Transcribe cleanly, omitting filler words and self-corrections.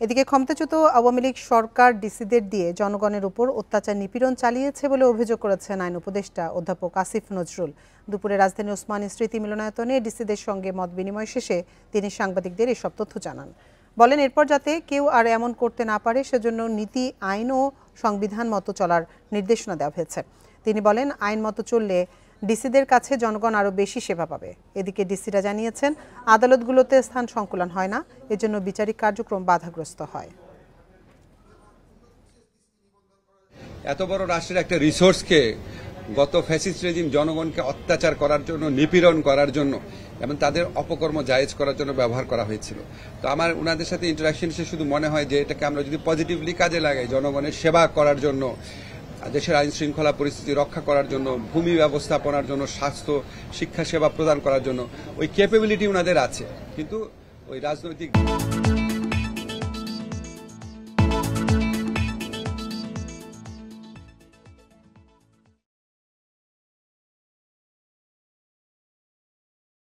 এদিকে ক্ষমতাচ্যুত আওয়ামী লীগ সরকার ডিসিদের দিয়ে জনগণের উপর অত্যাচার নিপীড়ন চালিয়েছে বলে অভিযোগ করেছেন আইন উপদেষ্টা অধ্যাপক আসিফ নজরুল। দুপুরে রাজধানী ওসমানী স্মৃতি মিলনায়তনে ডিসিদের সঙ্গে মত বিনিময় শেষে তিনি সাংবাদিকদের এসব তথ্য জানান। বলেন, এরপর যাতে কেউ আর এমন করতে না পারে সেজন্য নীতি, আইন ও সংবিধান মতো চলার নির্দেশনা দেওয়া হয়েছে। তিনি বলেন, আইন মতো চললে ডিসিদের কাছে জনগণ আরও বেশি সেবা পাবে। এদিকে ডিসিরা জানিয়েছেন, আদালতগুলোতে স্থান সংকুলান হয় না, এজন্য বিচারিক কার্যক্রম বাধাগ্রস্ত হয়। এত বড় রাষ্ট্রের একটা রিসোর্সকে গত ফ্যাসিস্ট রেজিম জনগণকে অত্যাচার করার জন্য, নিপীড়ন করার জন্য এবং তাদের অপকর্ম জায়েজ করার জন্য ব্যবহার করা হয়েছিল। তো আমার ওনাদের সাথে ইন্টারাকশন এসে শুধু মনে হয় যে এটাকে আমরা যদি পজিটিভলি কাজে লাগাই, জনগণের সেবা করার জন্য, দেশের আইন শৃঙ্খলা পরিস্থিতি রক্ষা করার জন্য, ভূমি ব্যবস্থাপনার জন্য, স্বাস্থ্য শিক্ষা সেবা প্রদান করার জন্য ওই ক্যাপাবিলিটি ওনাদের আছে, কিন্তু ওই রাজনৈতিক